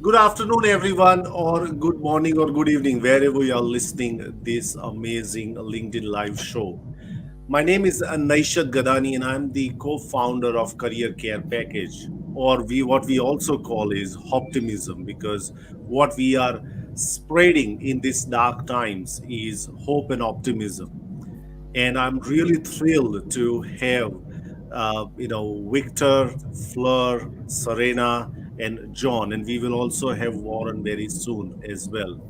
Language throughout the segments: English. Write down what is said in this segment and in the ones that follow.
Good afternoon, everyone, or good morning or good evening, wherever you are listening this amazing LinkedIn live show. My name is Naishad Gadani, and I'm the co-founder of Career Care Package, or what we also call is Optimism, because what we are spreading in these dark times is hope and optimism. And I'm really thrilled to have Victor, Fleur, Serena, and John, and we will also have Warren very soon as well.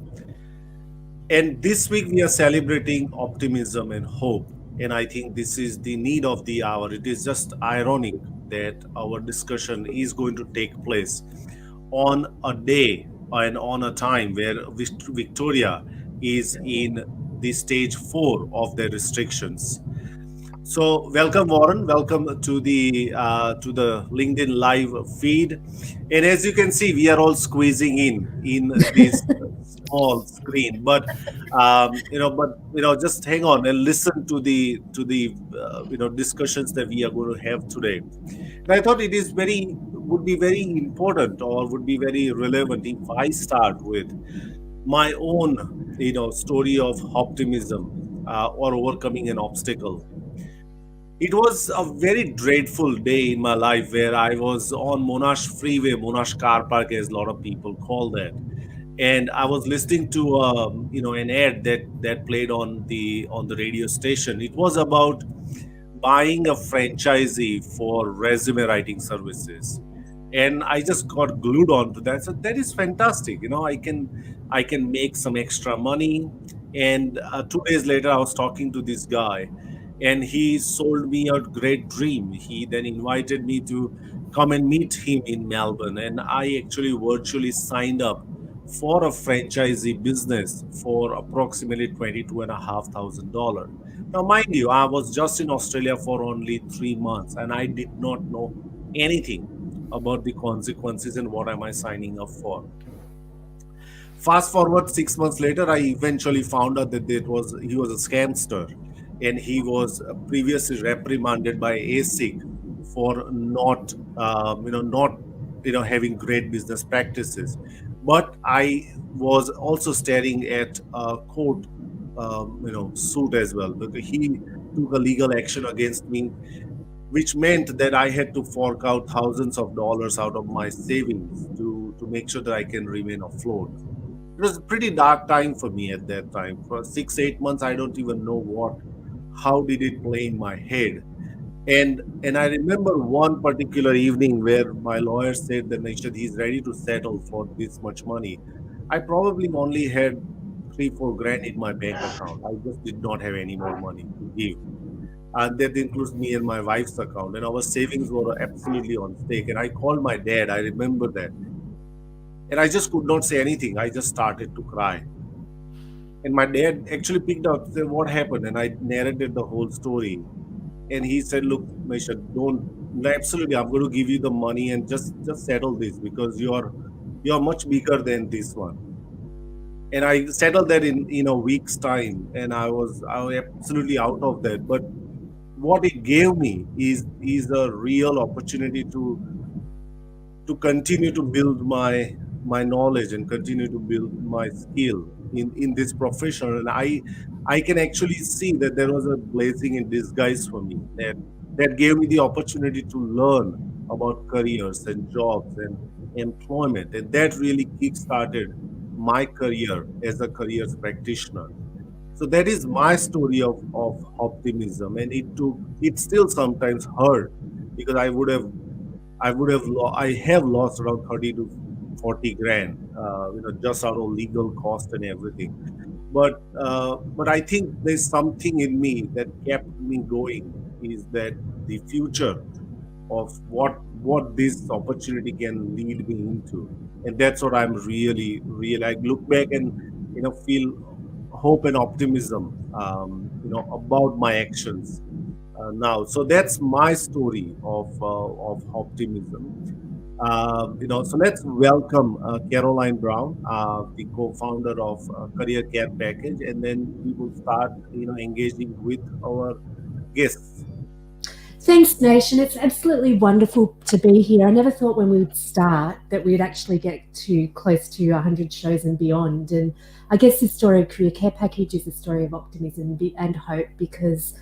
And this week we are celebrating optimism and hope, and I think this is the need of the hour. It is just ironic that our discussion is going to take place on a day and on a time where Victoria is in the stage 4 of their restrictions. So, welcome, Warren. Welcome to the LinkedIn Live feed. And as you can see, we are all squeezing in this small screen. Just hang on and listen to the discussions that we are going to have today. And I thought it is very would be very important or would be very relevant if I start with my own story of optimism or overcoming an obstacle. It was a very dreadful day in my life where I was on Monash Freeway, Monash Car Park, as a lot of people call that. And I was listening to an ad that played on the radio station. It was about buying a franchisee for resume writing services, and I just got glued on to that. So that is fantastic. I can make some extra money. And 2 days later, I was talking to this guy, and he sold me a great dream. He then invited me to come and meet him in Melbourne, and I actually virtually signed up for a franchisee business for approximately $22,500. Now, mind you, I was just in Australia for only 3 months, and I did not know anything about the consequences and what am I signing up for. Fast forward 6 months later, I eventually found out that he was a scamster, and he was previously reprimanded by ASIC for not having great business practices. But I was also staring at a court suit as well, because he took a legal action against me, which meant that I had to fork out thousands of dollars out of my savings to make sure that I can remain afloat. It was a pretty dark time for me at that time. For 6, 8 months, I don't even know how did it play in my head. And I remember one particular evening where my lawyer said that Nishad, he's ready to settle for this much money. I probably only had 3, 4 grand in my bank account. I just did not have any more money to give. And that includes me and my wife's account. And our savings were absolutely on stake. And I called my dad. I remember that. And I just could not say anything. I just started to cry. And my dad actually picked up, said, "What happened?" And I narrated the whole story. And he said, "Look, Misha, don't, absolutely, I'm going to give you the money and just settle this, because you're much bigger than this one." And I settled that in a week's time, and I was absolutely out of that. But what it gave me is a real opportunity to continue to build my knowledge and continue to build my skill in this profession. And I can actually see that there was a blessing in disguise for me, that gave me the opportunity to learn about careers and jobs and employment, and that really kick-started my career as a careers practitioner. So that is my story of optimism, and it still sometimes hurt, because I have lost around 30 to 40 grand, just out of legal cost and everything. But I think there's something in me that kept me going, is that the future of what this opportunity can lead me into. And that's what I'm really, I look back and feel hope and optimism about my actions now. So that's my story of optimism. So let's welcome Caroline Brown, the co-founder of Career Care Package, and then we will start engaging with our guests. Thanks, Nation. It's absolutely wonderful to be here. I never thought when we would start that we'd actually get to close to 100 shows and beyond. And I guess this story of Career Care Package is a story of optimism and hope, because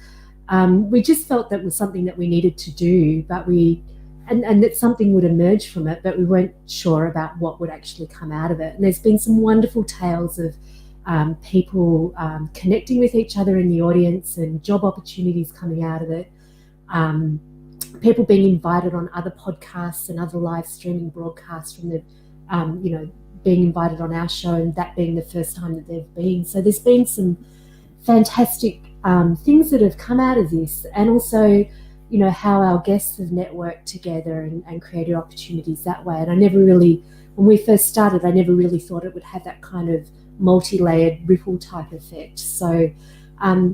we just felt that was something that we needed to do, but and that something would emerge from it, but we weren't sure about what would actually come out of it. And there's been some wonderful tales of people connecting with each other in the audience and job opportunities coming out of it. People being invited on other podcasts and other live streaming broadcasts from the, being invited on our show, and that being the first time that they've been. So there's been some fantastic things that have come out of this, and also, how our guests have networked together and created opportunities that way. And when we first started, I never really thought it would have that kind of multi-layered ripple type effect. So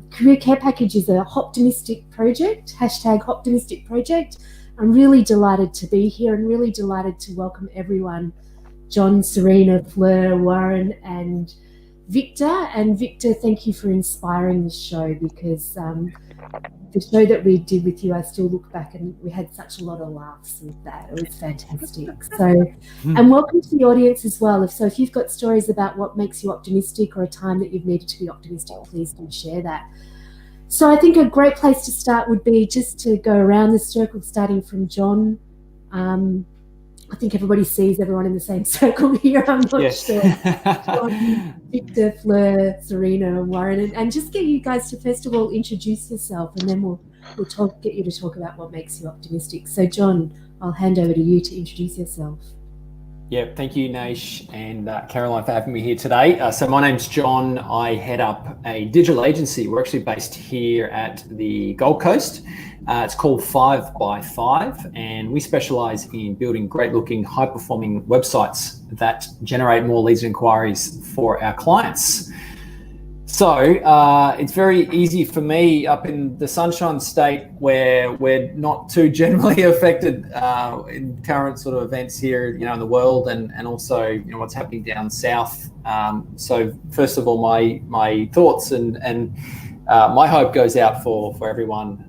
Career Care Package is a Hoptimistic project, #Hoptimistic project. I'm really delighted to be here and really delighted to welcome everyone, John, Serena, Fleur, Warren and Victor. And Victor, thank you for inspiring this show, because the show that we did with you, I still look back and we had such a lot of laughs with that. It was fantastic. So, and welcome to the audience as well. If you've got stories about what makes you optimistic or a time that you've needed to be optimistic, please do share that. So I think a great place to start would be just to go around the circle, starting from John. I think everybody sees everyone in the same circle here. I'm not sure. John, Victor, Fleur, Serena, Warren, and just get you guys to first of all introduce yourself, and then we'll get you to talk about what makes you optimistic. So John, I'll hand over to you to introduce yourself. Yeah, thank you, Naish and Caroline, for having me here today. So my name's John. I head up a digital agency. We're actually based here at the Gold Coast. It's called 5x5, and we specialise in building great-looking, high-performing websites that generate more leads and inquiries for our clients. So it's very easy for me up in the Sunshine State, where we're not too generally affected in current sort of events here, in the world, and also what's happening down south. So first of all, my thoughts and my hope goes out for everyone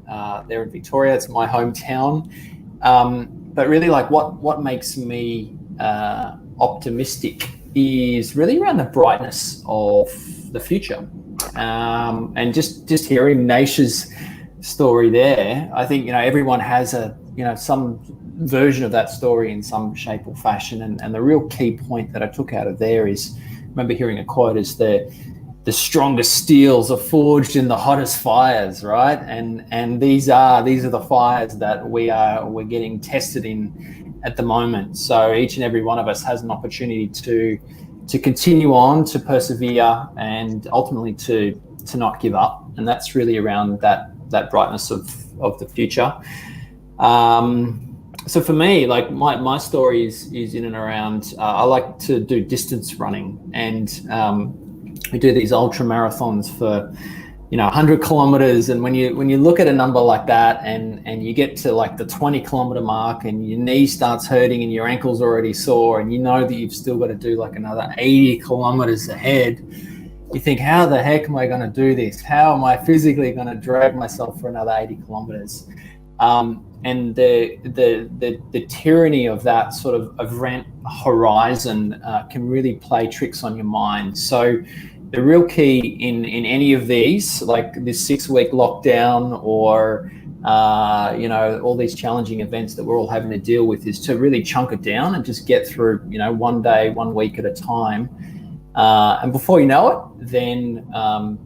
there in Victoria. It's my hometown. But really, what makes me optimistic is really around the brightness of the future. And just hearing Naish's story there, I think everyone has some version of that story in some shape or fashion. And the real key point that I took out of there is, I remember hearing a quote, is the strongest steels are forged in the hottest fires, right? And these are the fires that we're getting tested in at the moment. So each and every one of us has an opportunity to continue on, to persevere, and ultimately to not give up. And that's really around that brightness of the future. So for me, my story is in and around, I like to do distance running, and we do these ultra marathons for 100 kilometers. And when you look at a number like that, and you get to the 20 kilometer mark, and your knee starts hurting and your ankle's already sore, and that you've still got to do another 80 kilometers ahead, you think, how the heck am I going to do this? How am I physically going to drag myself for another 80 kilometers? And the tyranny of that sort of event horizon can really play tricks on your mind. So the real key in any of these, like this 6-week lockdown or all these challenging events that we're all having to deal with, is to really chunk it down and just get through one day, 1 week at a time. And before you know it, then a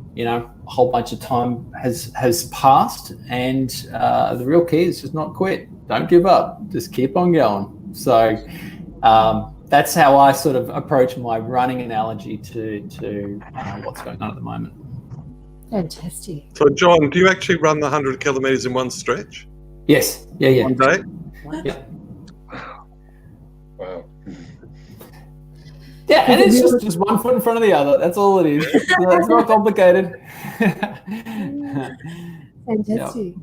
whole bunch of time has passed, and the real key is just not quit. Don't give up. Just keep on going. So that's how I sort of approach my running analogy to what's going on at the moment. Fantastic. So John, do you actually run the 100 kilometres in one stretch? Yes. Yeah. One day? Yeah. Wow. Yeah, and it's just one foot in front of the other. That's all it is. It's not complicated. Fantastic.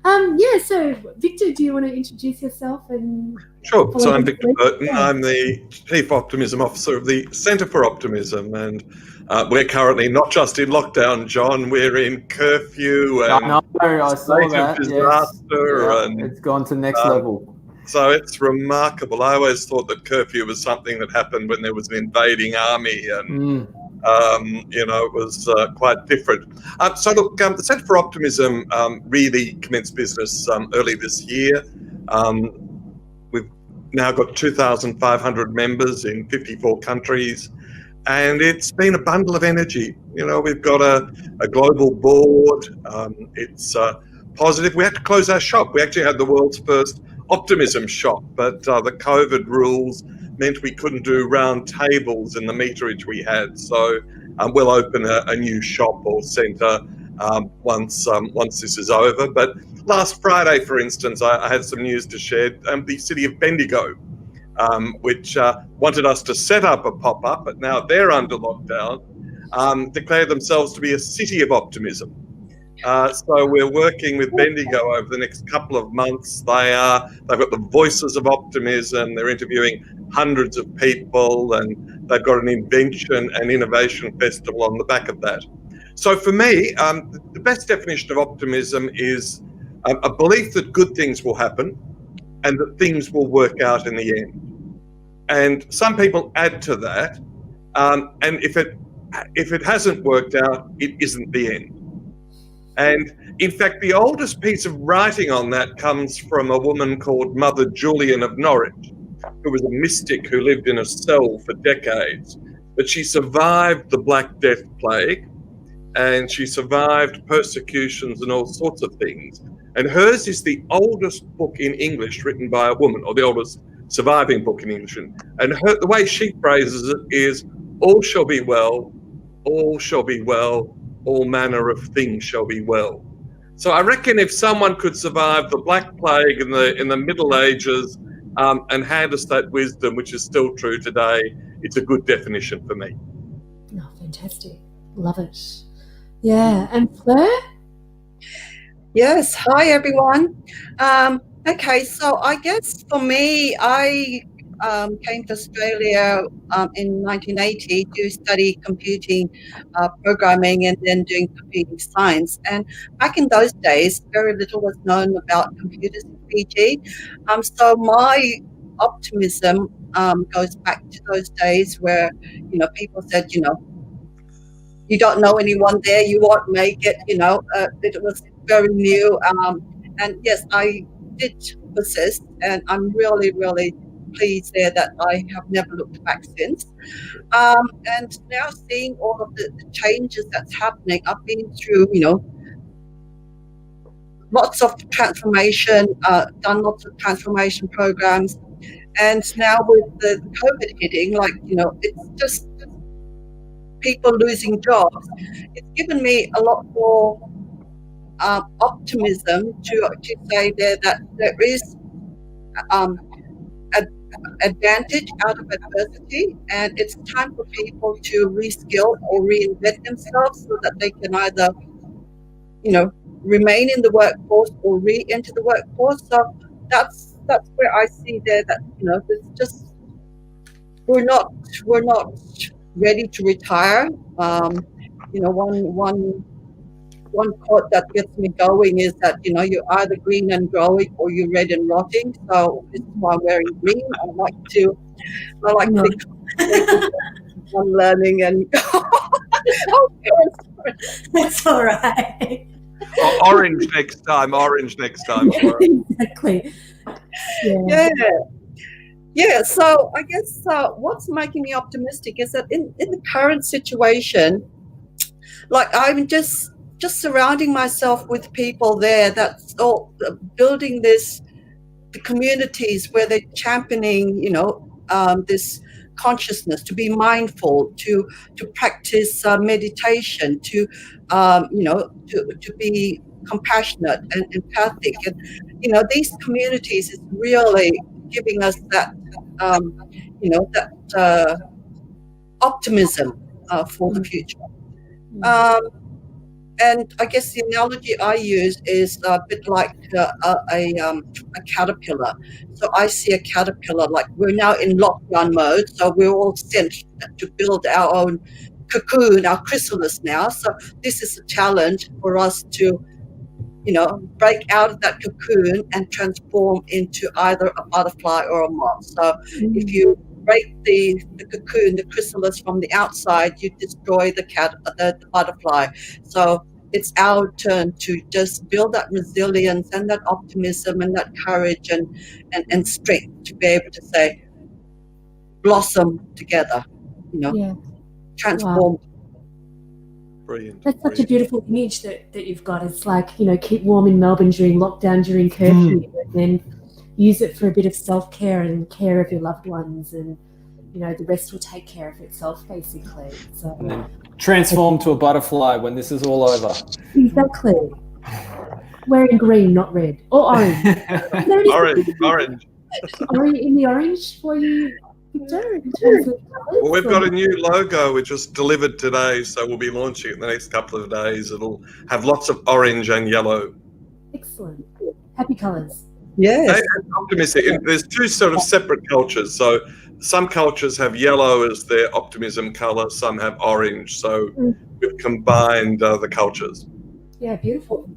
So Victor, do you want to introduce yourself and Sure. So I'm follow Victor the Burton. Yeah. I'm the Chief Optimism Officer of the Centre for Optimism, and we're currently not just in lockdown, John. We're in curfew and I know, I saw state of that. Yes. disaster, Yeah, and it's gone to next level. so it's remarkable. I always thought that curfew was something that happened when there was an invading army, and it was quite different. So look, the Centre for Optimism really commenced business early this year. We've now got 2,500 members in 54 countries, and it's been a bundle of energy. We've got a global board. It's positive. We had to close our shop. We actually had the world's first Optimism shop, but the COVID rules meant we couldn't do round tables in the meterage we had. So we'll open a new shop or centre once this is over. But last Friday, for instance, I had some news to share. The city of Bendigo, which wanted us to set up a pop-up, but now they're under lockdown, declare themselves to be a city of optimism. So we're working with Bendigo over the next couple of months. They've got the Voices of Optimism. They're interviewing hundreds of people, and they've got an invention and innovation festival on the back of that. So for me, the best definition of optimism is a belief that good things will happen and that things will work out in the end. And some people add to that, and if it hasn't worked out, it isn't the end. And in fact, the oldest piece of writing on that comes from a woman called Mother Julian of Norwich, who was a mystic who lived in a cell for decades. But she survived the Black Death plague, and she survived persecutions and all sorts of things. And hers is the oldest book in English written by a woman, or the oldest surviving book in English. And the way she phrases it is, all shall be well, all shall be well, all manner of things shall be well. So I reckon if someone could survive the Black Plague in the Middle Ages and hand us that wisdom, which is still true today, it's a good definition for me. Oh, fantastic. Love it. Yeah. And Fleur? Yes. Hi, everyone. Okay, so I guess for me, I came to Australia in 1980 to study computing programming and then doing computing science. And back in those days, very little was known about computers in Fiji. So my optimism goes back to those days where, people said, you don't know anyone there, you won't make it, it was very new. And yes, I did persist, and I'm really, really pleased there that I have never looked back since. And now seeing all of the changes that's happening, I've been through, lots of transformation, done lots of transformation programs. And now with the COVID hitting, it's just people losing jobs. It's given me a lot more optimism to say there that there is advantage out of adversity, and it's time for people to reskill or reinvent themselves so that they can either, remain in the workforce or re-enter the workforce. So that's where I see there that it's just we're not ready to retire. One quote that gets me going is that, you're either green and growing or you're red and rotting. So this is why I'm wearing green. I like to I'm learning and That's all right. Orange next time. Exactly. Yeah. So I guess what's making me optimistic is that in the current situation, I'm just surrounding myself with people there that's all building the communities where they're championing, this consciousness, to be mindful, to practice meditation, to be compassionate and empathic. And, these communities is really giving us that, optimism for the future. And I guess the analogy I use is a bit like a caterpillar. So I see a caterpillar, like we're now in lockdown mode, so we're all sent to build our own cocoon, our chrysalis now. So this is a challenge for us to, break out of that cocoon and transform into either a butterfly or a moth. So if you break the cocoon, the chrysalis from the outside, you destroy the butterfly. So it's our turn to just build that resilience and that optimism and that courage and strength to be able to say, blossom together, Yeah. transform. Wow. Brilliant. That's such a beautiful image that you've got. It's like, keep warm in Melbourne during lockdown, during curfew, and then use it for a bit of self-care and care of your loved ones, and the rest will take care of itself, basically. So, and then transform to a butterfly when this is all over. Exactly. Wearing green, not red. Or orange. Orange. Are you in the orange for you, Victor, in terms of colours? Well, we've got a new logo which was delivered today, so we'll be launching it in the next couple of days. It'll have lots of orange and yellow. Excellent. Happy colours. Yes. And optimistic. There's two sort of separate cultures. So some cultures have yellow as their optimism colour, some have orange. So we've combined the cultures. Yeah, beautiful.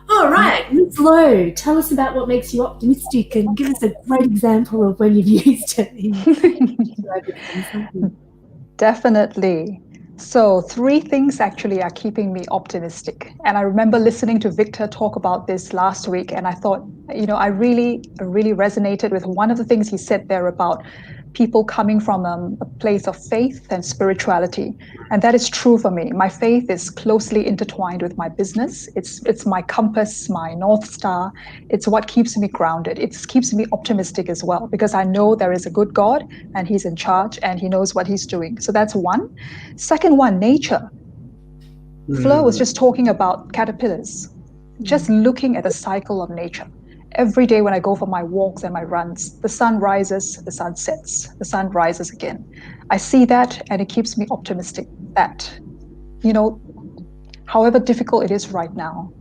All right, Ms. Lowe, tell us about what makes you optimistic and give us a great example of when you've used it. Definitely. So 3 things actually are keeping me optimistic. And I remember listening to Victor talk about this last week, and I thought, I really resonated with one of the things he said there about people coming from a place of faith and spirituality. And that is true for me. My faith is closely intertwined with my business. It's my compass, my North Star. It's what keeps me grounded. It keeps me optimistic as well, because I know there is a good God and he's in charge and he knows what he's doing. So that's one. Second one, nature. Flo was just talking about caterpillars, just looking at the cycle of nature. Every day when I go for my walks and my runs, the sun rises, the sun sets, the sun rises again. I see that and it keeps me optimistic that, however difficult it is right now,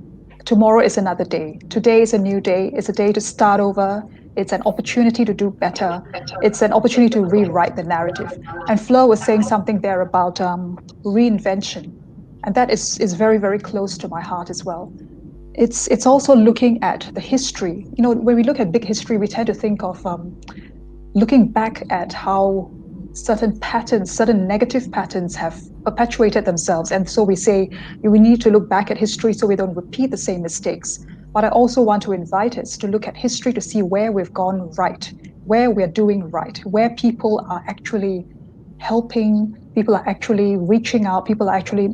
tomorrow is another day. Today is a new day. It's a day to start over. It's an opportunity to do better. It's an opportunity to rewrite the narrative. And Flo was saying something there about reinvention. And that is very, very close to my heart as well. It's also looking at the history. When we look at big history, we tend to think of looking back at how certain patterns, certain negative patterns have perpetuated themselves. And so we say we need to look back at history so we don't repeat the same mistakes. But I also want to invite us to look at history to see where we've gone right, where we're doing right, where people are actually helping, people are actually reaching out, people are actually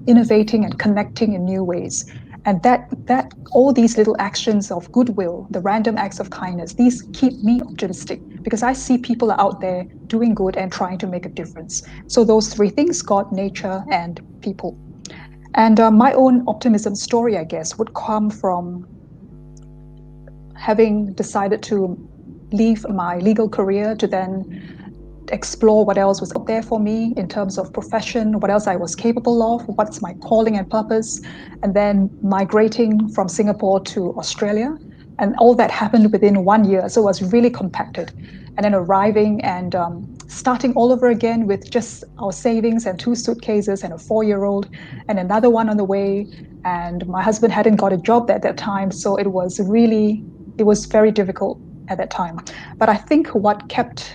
innovating and connecting in new ways. And that all these little actions of goodwill, the random acts of kindness, these keep me optimistic because I see people are out there doing good and trying to make a difference. So those 3 things, God, nature, and people. And my own optimism story, I guess, would come from having decided to leave my legal career to then explore what else was out there for me in terms of profession, what else I was capable of, what's my calling and purpose, and then migrating from Singapore to Australia. And all that happened within 1 year, so it was really compacted. And then arriving and starting all over again with just our savings and 2 suitcases and a 4-year-old and another one on the way. And my husband hadn't got a job at that time, so it was very difficult at that time. But I think what kept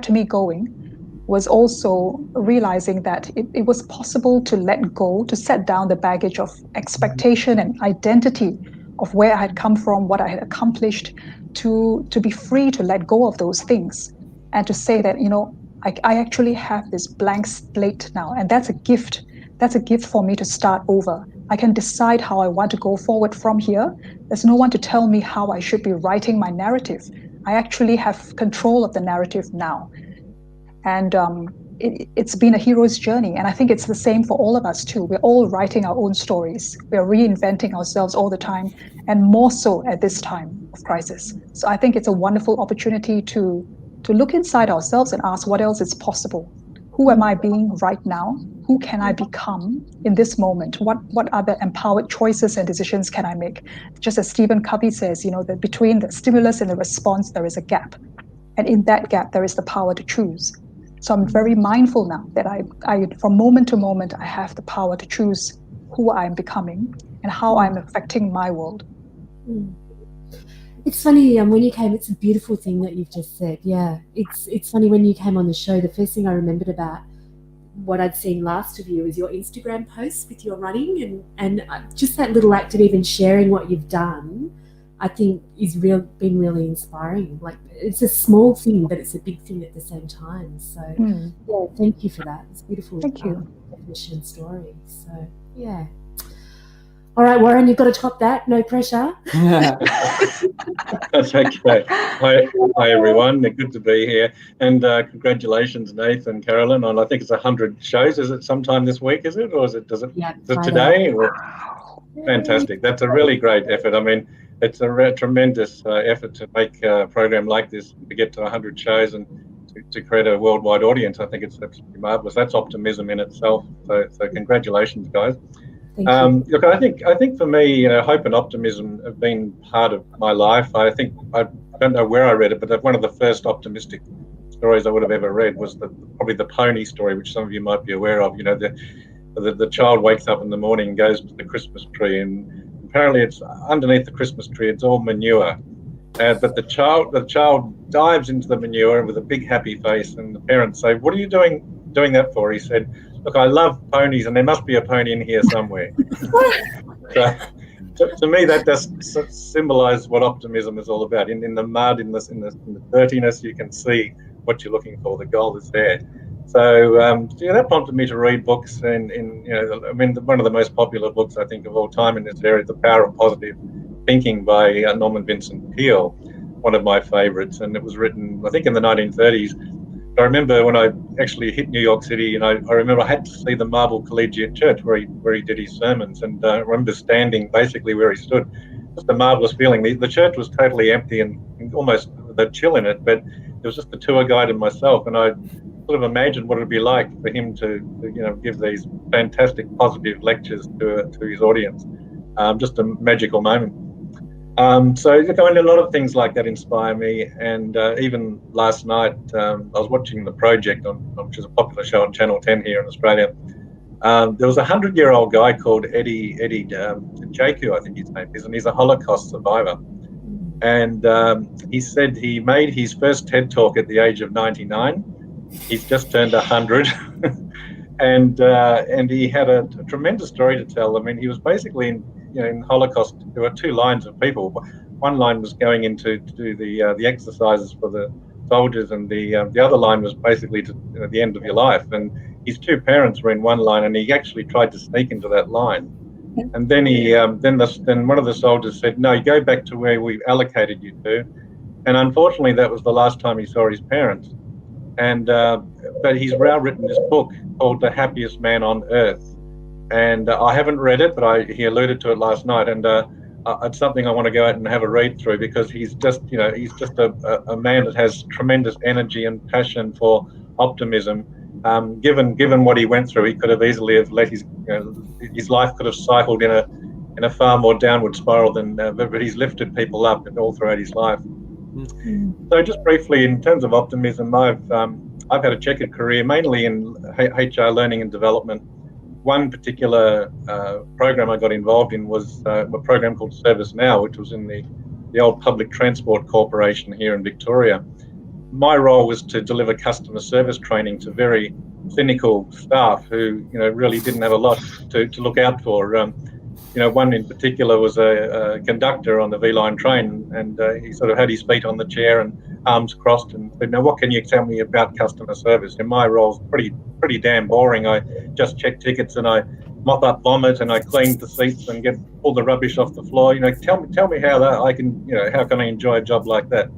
me going was also realizing that it was possible to let go, to set down the baggage of expectation and identity of where I had come from, what I had accomplished, to be free to let go of those things and to say that, I actually have this blank slate now, and that's a gift. That's a gift for me to start over. I can decide how I want to go forward from here. There's no one to tell me how I should be writing my narrative. I actually have control of the narrative now. And it's been a hero's journey. And I think it's the same for all of us too. We're all writing our own stories. We're reinventing ourselves all the time, and more so at this time of crisis. So I think it's a wonderful opportunity to look inside ourselves and ask what else is possible. who am I being right now? Who can I become in this moment? What other empowered choices and decisions can I make? Just as Stephen Covey says, that between the stimulus and the response, there is a gap. And in that gap, there is the power to choose. So I'm very mindful now that I from moment to moment, I have the power to choose who I'm becoming and how I'm affecting my world. It's funny, when you came, it's a beautiful thing that you've just said. Yeah, it's funny, when you came on the show, the first thing I remembered about what I'd seen last of you is your Instagram posts with your running, and just that little act of even sharing what you've done, I think is been really inspiring. Like, it's a small thing, but it's a big thing at the same time. So yeah, thank you for that. It's beautiful. Thank you. Definition story. So yeah. All right, Warren, you've got to top that. No pressure. That's okay. Hi, everyone. Good to be here. And congratulations, Nathan and Carolyn, on, I think it's 100 shows. Is it sometime this week, is it? Or is it today? Or, fantastic. That's a really great effort. I mean, it's a tremendous effort to make a program like this, to get to 100 shows and to create a worldwide audience. I think it's absolutely marvellous. That's optimism in itself. So congratulations, guys. Look, I think for me, hope and optimism have been part of my life. I think, I don't know where I read it, but one of the first optimistic stories I would have ever read was probably the pony story, which some of you might be aware of. The child wakes up in the morning and goes to the Christmas tree, and apparently it's underneath the Christmas tree, it's all manure. But the child dives into the manure with a big happy face, and the parents say, "What are you doing that for?" He said, "Look, I love ponies, and there must be a pony in here somewhere." So, to me, that does symbolise what optimism is all about. In the mud, in the dirtiness, you can see what you're looking for. The goal is there. So that prompted me to read books, and one of the most popular books I think of all time in this area, The Power of Positive Thinking by Norman Vincent Peale, one of my favourites, and it was written, I think, in the 1930s. I remember when I actually hit New York City, I remember I had to see the Marble Collegiate Church where he did his sermons, and I remember standing basically where he stood. Just a marvellous feeling. The church was totally empty and almost with a chill in it, but it was just the tour guide and myself, and I sort of imagined what it would be like for him to give these fantastic positive lectures to his audience. Just a magical moment. So a lot of things like that inspire me, and even last night I was watching The Project, which is a popular show on Channel 10 here in Australia. There was a 100-year-old guy called Eddie Jaku, I think his name is, and he's a Holocaust survivor. And he said he made his first TED Talk at the age of 99. He's just turned 100. and he had a tremendous story to tell. I mean, he was basically in Holocaust, there were two lines of people. One line was going in to do the exercises for the soldiers, and the other line was basically to the end of your life. And his two parents were in one line, and he actually tried to sneak into that line. And then then one of the soldiers said, "No, you go back to where we've allocated you to." And unfortunately, that was the last time he saw his parents. And but he's now written this book called The Happiest Man on Earth. And I haven't read it, but he alluded to it last night, and it's something I want to go out and have a read through, because he's just a man that has tremendous energy and passion for optimism. Given what he went through, he could have easily have let his life could have cycled in a far more downward spiral than, but he's lifted people up all throughout his life. So just briefly, in terms of optimism, I've had a checkered career, mainly in HR learning and development. One particular program I got involved in was a program called Service Now, which was in the old Public Transport Corporation here in Victoria. My role was to deliver customer service training to very cynical staff who, really didn't have a lot to look out for. One in particular was a conductor on the V-Line train, and he sort of had his feet on the chair and arms crossed and said, "Now, what can you tell me about customer service?" And my role's pretty damn boring. I just check tickets, and I mop up vomit, and I clean the seats and get all the rubbish off the floor. Tell me how how can I enjoy a job like that?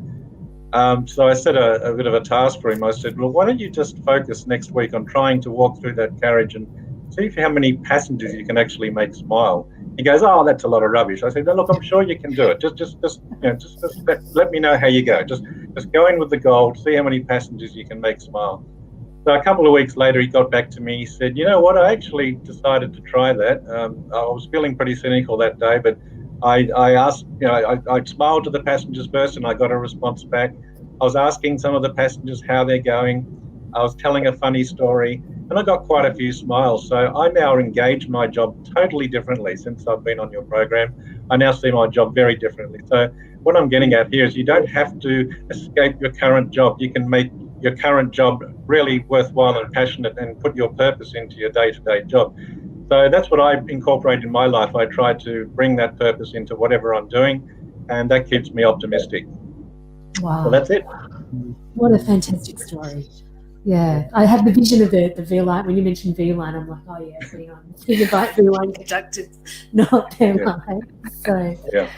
So I set a bit of a task for him. I said, "Well, why don't you just focus next week on trying to walk through that carriage and see how many passengers you can actually make smile." He goes, "Oh, that's a lot of rubbish." I said, "No, look, I'm sure you can do it. Just let me know how you go. Just go in with the goal, see how many passengers you can make smile." So a couple of weeks later, he got back to me. He said, "You know what? I actually decided to try that. I was feeling pretty cynical that day, but I asked, I smiled to the passengers first, and I got a response back. I was asking some of the passengers how they're going. I was telling a funny story, and I got quite a few smiles. So I now engage my job totally differently since I've been on your program. I now see my job very differently. So what I'm getting at here is you don't have to escape your current job. You can make your current job really worthwhile and passionate and put your purpose into your day-to-day job. So that's what I incorporate in my life. I try to bring that purpose into whatever I'm doing, and that keeps me optimistic. Wow. So that's it. What a fantastic story. Yeah, I had the vision of the V-line. When you mentioned V-line, I'm like, oh yeah, V-line. V-line conductors, not their line. So, yeah.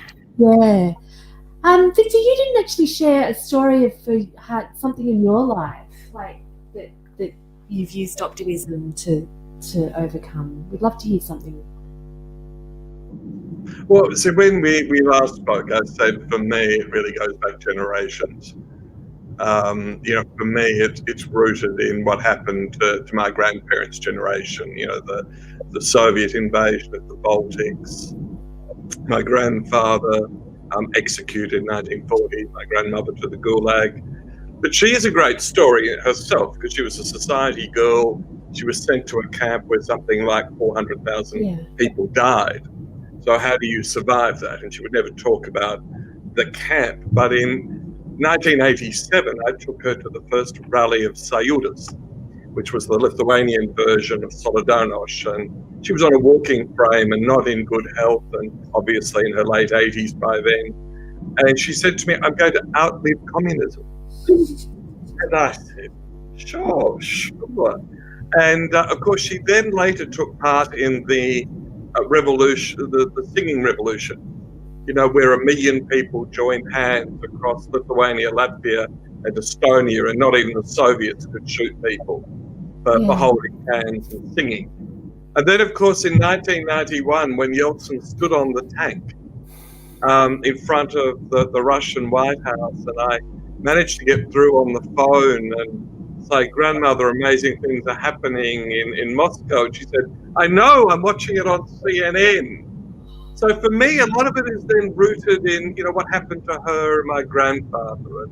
Victor, you didn't actually share a story of something in your life, like that you've used optimism to overcome. We'd love to hear something. Well, so when we last spoke, I said for me it really goes back generations. For me it's rooted in what happened to my grandparents' generation. The Soviet invasion of the Baltics. My grandfather executed in 1940, my grandmother to the Gulag. But she is a great story herself because she was a society girl. She was sent to a camp where something like 400,000 people died. So how do you survive that? And she would never talk about the camp. But in 1987, I took her to the first rally of Sąjūdis, which was the Lithuanian version of Solidarność. And she was on a walking frame and not in good health, and obviously in her late 80s by then. And she said to me, "I'm going to outlive communism." And I said, sure. And of course, she then later took part in the revolution, the singing revolution, where 1 million people joined hands across Lithuania, Latvia, and Estonia, and not even the Soviets could shoot people for holding hands and singing. And then, of course, in 1991, when Yeltsin stood on the tank in front of the Russian White House, and I managed to get through on the phone and say, "Grandmother, amazing things are happening in Moscow." And she said, "I know, I'm watching it on CNN." So for me, a lot of it is then rooted in, what happened to her and my grandfather.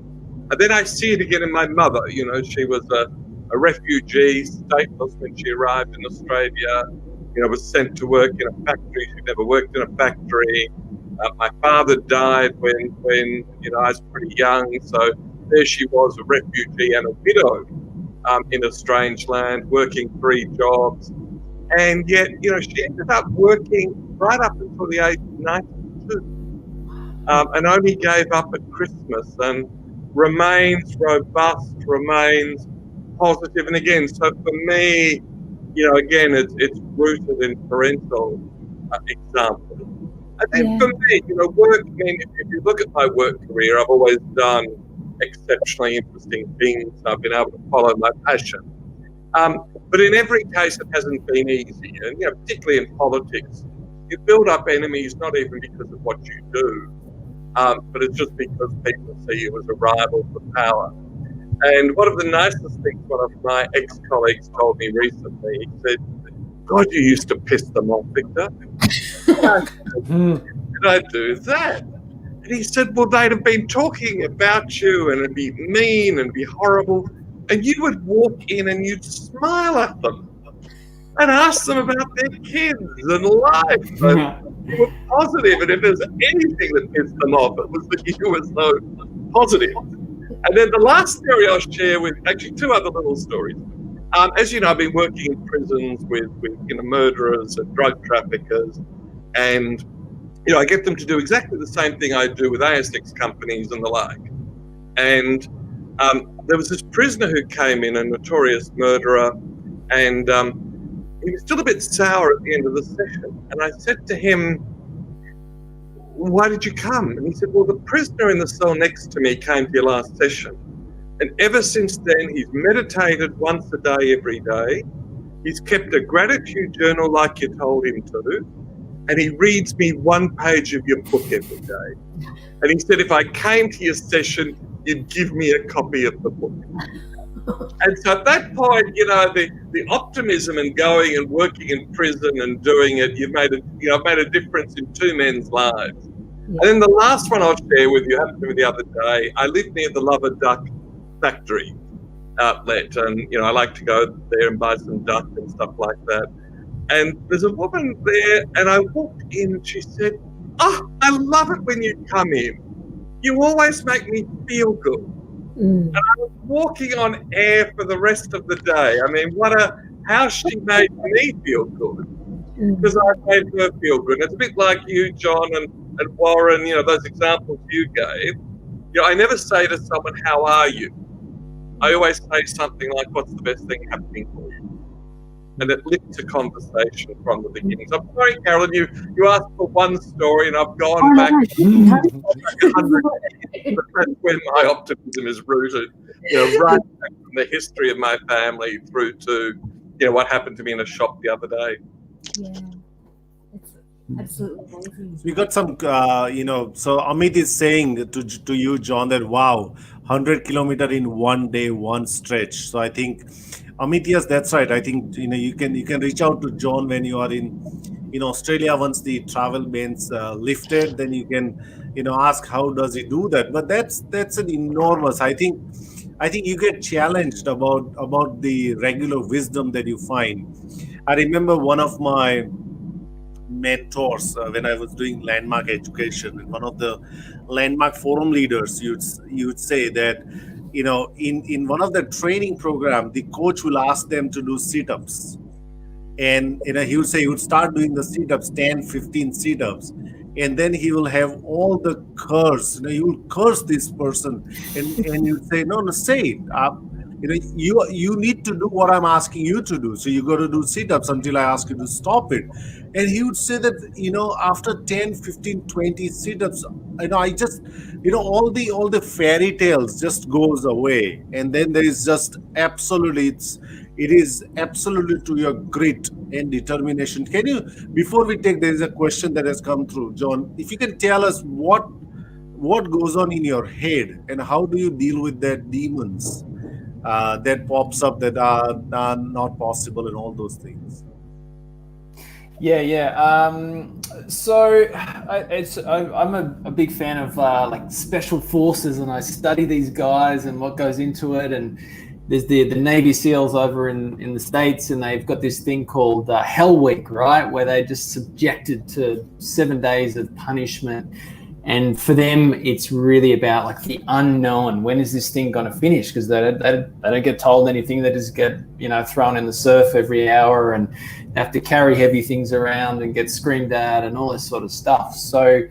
And then I see it again in my mother. She was a refugee, stateless when she arrived in Australia, was sent to work in a factory. She'd never worked in a factory. My father died when I was pretty young. So there she was, a refugee and a widow in a strange land, working 3 jobs. And yet, she ended up working right up until the age of 92 and only gave up at Christmas and remains robust, remains positive. And again, so for me, again, it's rooted in parental example. And then for me, work, if you look at my work career, I've always done exceptionally interesting things. I've been able to follow my passion. But in every case, it hasn't been easy. And, particularly in politics, you build up enemies not even because of what you do, but it's just because people see you as a rival for power. And one of the nicest things one of my ex-colleagues told me recently, he said, "God, you used to piss them off, Victor." Did I do that? And he said, "Well, they'd have been talking about you and it'd be mean and be horrible. And you would walk in and you'd smile at them and ask them about their kids and life. And you were positive. And if there's anything that pissed them off, it was that you were so positive." And then the last story I'll share with, actually 2 other little stories. As you know, I've been working in prisons with murderers and drug traffickers. And, I get them to do exactly the same thing I do with ASX companies and the like. And there was this prisoner who came in, a notorious murderer, and he was still a bit sour at the end of the session. And I said to him, "Why did you come?" And he said, "Well, the prisoner in the cell next to me came to your last session. And ever since then, he's meditated once a day, every day. He's kept a gratitude journal like you told him to. And he reads me 1 page of your book every day. And he said, if I came to your session, you'd give me a copy of the book. And so at that point, you know, the optimism and going and working in prison and doing it, you've made a difference in two men's lives. And then the last one I'll share with you happened to me the other day. I live near the Lover Duck factory outlet, and you know, I like to go there and buy some duck and stuff like that. And there's a woman there, and I walked in, and she said, "Oh, I love it when you come in. You always make me feel good." And I was walking on air for the rest of the day. I mean, how she made me feel good, because I made her feel good. And it's a bit like you, John, and Warren, you know, those examples you gave. You know, I never say to someone, "How are you?" I always say something like, "What's the best thing happening for you?" And it lifts a conversation from the beginning. So I'm sorry, Carolyn, you asked for one story, and I've gone back 100 years, but that's where my optimism is rooted. You know, right back from the history of my family through to, you know, what happened to me in a shop the other day. Yeah, it's absolutely amazing. We got some, you know, so Amit is saying to you, John, that wow, 100 kilometer in one day, one stretch. So I think, Amit, yes, that's right. I think, you know, you can reach out to John when you are in Australia. Once the travel bans lifted, then you can, you know, ask how does he do that. But that's an enormous. I think you get challenged about the regular wisdom that you find. I remember one of my mentors when I was doing landmark education, and one of the landmark forum leaders, you'd say that, you know, in one of the training program, the coach will ask them to do sit-ups, and you know, he would say he would start doing the sit-ups, 10, 15 sit-ups, and then he will have all the curse, you know, he will curse this person, and you'd say, no, say it. You know, you need to do what I'm asking you to do. So you got to do sit-ups until I ask you to stop it. And he would say that, you know, after 10, 15, 20 sit-ups, you know, I just, you know, all the fairy tales just goes away. And then there is just absolutely, it is absolutely to your grit and determination. Can you, before we take, there is a question that has come through, John, if you can tell us what goes on in your head and how do you deal with that demons that pops up that are not possible and all those things? So I'm a big fan of like special forces, and I study these guys and what goes into it. And there's the Navy SEALs over in the States, and they've got this thing called Hell Week, right, where they're just subjected to 7 days of punishment. And for them, it's really about like the unknown. When is this thing going to finish? Because they don't get told anything. They just get, you know, thrown in the surf every hour and have to carry heavy things around and get screamed at and all this sort of stuff. So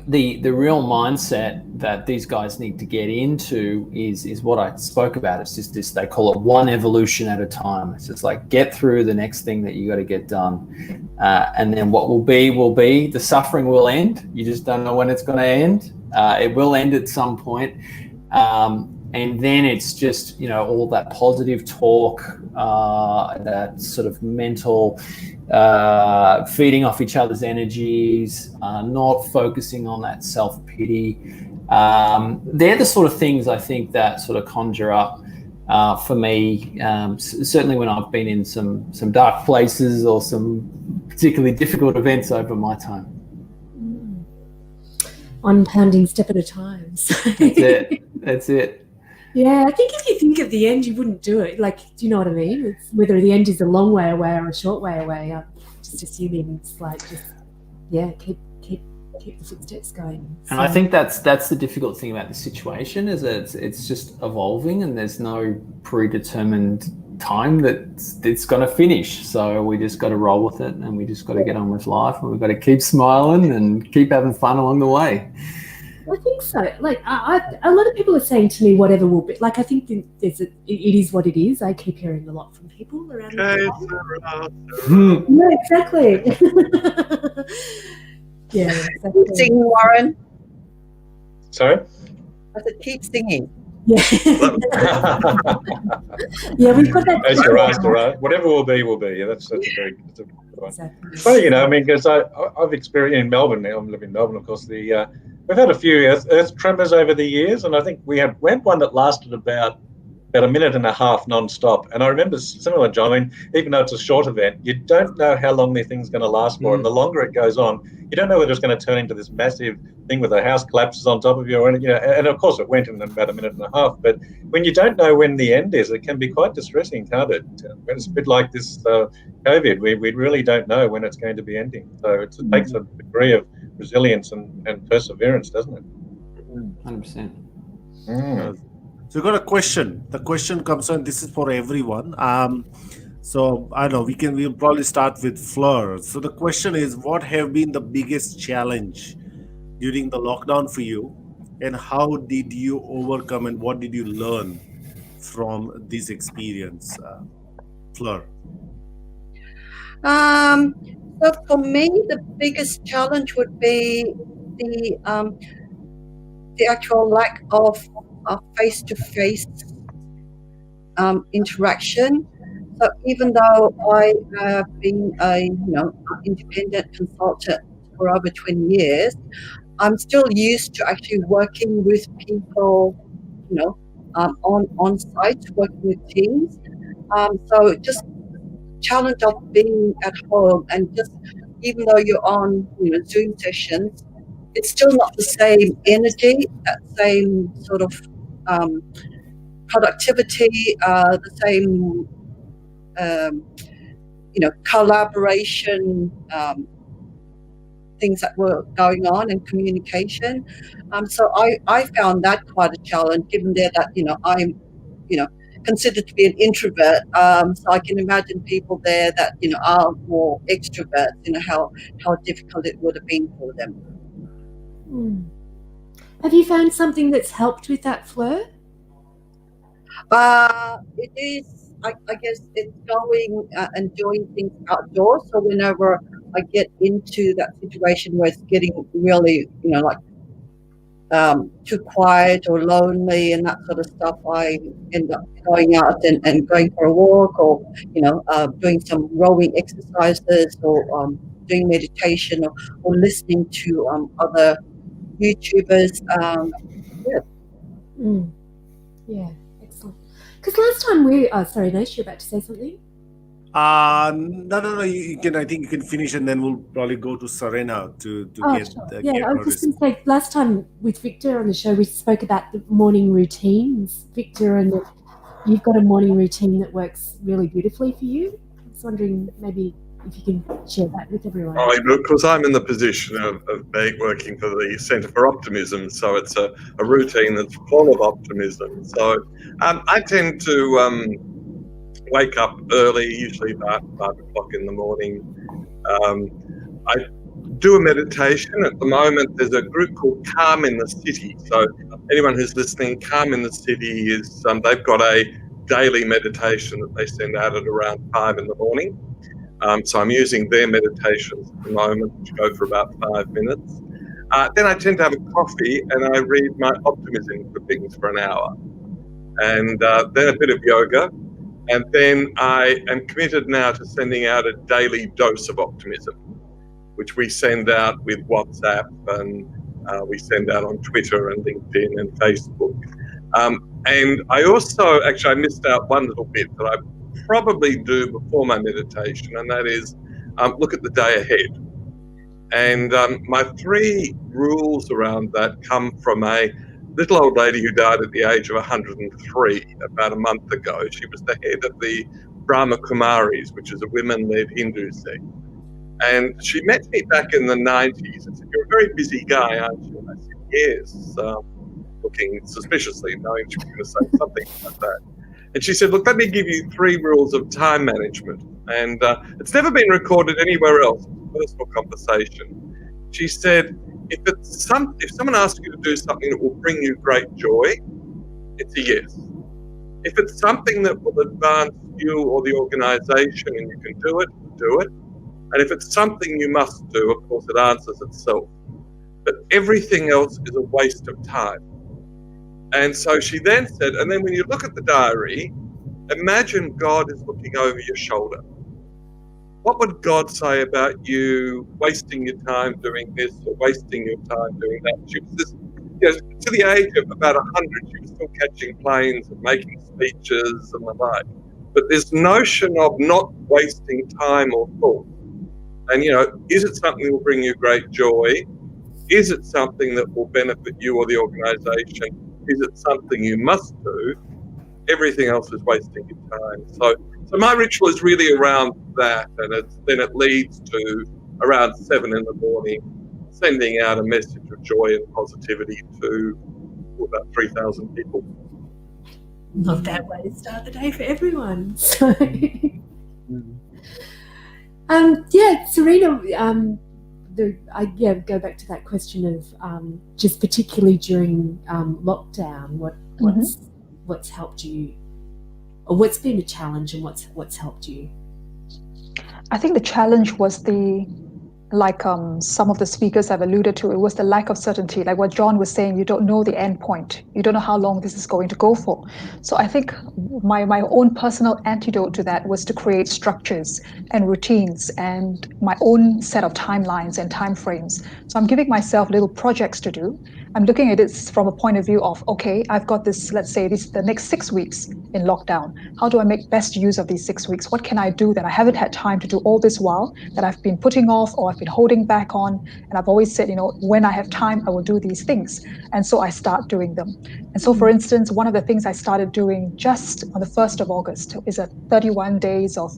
the real mindset that these guys need to get into is what I spoke about. It's just this, they call it one evolution at a time. It's just like get through the next thing that you got to get done. And then what will be, the suffering will end. You just don't know when it's going to end. It will end at some point. And then it's just, you know, all that positive talk, that sort of mental feeding off each other's energies, not focusing on that self-pity. They're the sort of things I think that sort of conjure up for me, certainly when I've been in some dark places or some particularly difficult events over my time. One pounding step at a time. That's it. Yeah, I think if you think at the end, you wouldn't do it. Like, do you know what I mean? It's whether the end is a long way away or a short way away. I'm just assuming it's like just, yeah, keep the footsteps going. And I think that's the difficult thing about the situation is that it's just evolving, and there's no predetermined time that it's going to finish. So we just got to roll with it, and we just got to get on with life, and we've got to keep smiling and keep having fun along the way. I think so. Like, a lot of people are saying to me, whatever will be. Like, I think it is what it is. I keep hearing a lot from people around the world. Yeah, exactly. Yeah, exactly. Keep singing, Warren. Sorry? I said, keep singing. Yeah. Yeah, we've got that. That's right. Whatever will be, will be. Yeah, that's a very good one. Exactly. Well, you know, I mean, because I've experienced in Melbourne now. I'm living in Melbourne, of course. we've had a few earth tremors over the years, and I think we had one that lasted about a minute and a half non-stop. And I remember similar, John, I mean, even though it's a short event, you don't know how long the thing's going to last for. And the longer it goes on, you don't know whether it's going to turn into this massive thing where the house collapses on top of you, or, you know, and of course it went in about a minute and a half. But when you don't know when the end is, it can be quite distressing, can't it? When it's a bit like this COVID, we really don't know when it's going to be ending. So it takes a degree of resilience and perseverance, doesn't it? 100%. So we've got a question. The question comes on. This is for everyone. So I don't know. We'll probably start with Fleur. So the question is, what have been the biggest challenge during the lockdown for you, and how did you overcome, and what did you learn from this experience, Fleur? So for me, the biggest challenge would be the actual lack of face-to-face interaction. So even though I have been a independent consultant for over 20 years, I'm still used to actually working with people, on site, working with teams. So just challenge of being at home, and just even though you're on Zoom sessions, it's still not the same energy, that same sort of productivity, the same collaboration, things that were going on, and communication. So I found that quite a challenge, given there that I'm considered to be an introvert. So I can imagine people there that are more extroverts. How difficult it would have been for them. Have you found something that's helped with that, Fleur? It is, I guess, it's going and doing things outdoors. So whenever I get into that situation where it's getting really, too quiet or lonely and that sort of stuff, I end up going out and going for a walk, or doing some rowing exercises, or doing meditation, or listening to other YouTubers. Yeah, excellent. Because last time sorry, Naish, you're about to say something? No. You can. I think you can finish, and then we'll probably go to Serena to get. Sure. Yeah, I was just going to say, last time with Victor on the show, we spoke about the morning routines, Victor, and you've got a morning routine that works really beautifully for you. I was wondering maybe if you can share that with everyone. Because I'm in the position of working for the Centre for Optimism, so it's a routine that's full of optimism. So I tend to wake up early, usually about 5 o'clock in the morning. I do a meditation. At the moment, there's a group called Calm in the City. So anyone who's listening, Calm in the City is, they've got a daily meditation that they send out at around 5 in the morning. So I'm using their meditations at the moment, which go for about 5 minutes. Then I tend to have a coffee and I read my optimism clippings for an hour. And then a bit of yoga. And then I am committed now to sending out a daily dose of optimism, which we send out with WhatsApp, and we send out on Twitter and LinkedIn and Facebook. And I also, actually, I missed out one little bit that I probably do before my meditation, and that is look at the day ahead. And my 3 rules around that come from a little old lady who died at the age of 103 about a month ago. She was the head of the Brahma Kumaris, which is a women-led Hindu sect. And she met me back in the 90s and said, "You're a very busy guy, aren't you?" And I said, "Yes," looking suspiciously, knowing she was going to say something like that. And she said, "Look, let me give you 3 rules of time management." And it's never been recorded anywhere else. It's a personal conversation. She said, if someone asks you to do something that will bring you great joy, it's a yes. If it's something that will advance you or the organisation and you can do it, do it. And if it's something you must do, of course, it answers itself. But everything else is a waste of time. And so she then said, and then when you look at the diary, imagine God is looking over your shoulder. what would God say about you wasting your time doing this or wasting your time doing that? She was just, to the age of about 100, she was still catching planes and making speeches and the like. But this notion of not wasting time or thought, and is it something that will bring you great joy? Is it something that will benefit you or the organisation? Is it something you must do? Everything else is wasting your time. So my ritual is really around that, and then it leads to around 7 in the morning, sending out a message of joy and positivity to about 3,000 people. Love that way to start the day for everyone. So, Serena, go back to that question of just particularly during lockdown, what's helped you, or what's been a challenge, and what's helped you? I think the challenge was some of the speakers have alluded to, it was the lack of certainty. Like what John was saying, you don't know the end point. You don't know how long this is going to go for. So I think my own personal antidote to that was to create structures and routines and my own set of timelines and timeframes. So I'm giving myself little projects to do. I'm looking at it from a point of view of, okay, I've got this, let's say this is the next 6 weeks in lockdown. How do I make best use of these 6 weeks? What can I do that I haven't had time to do all this while, that I've been putting off or I've been holding back on? And I've always said, when I have time, I will do these things. And so I start doing them. And so, for instance, one of the things I started doing just on the 1st of August is 31 days of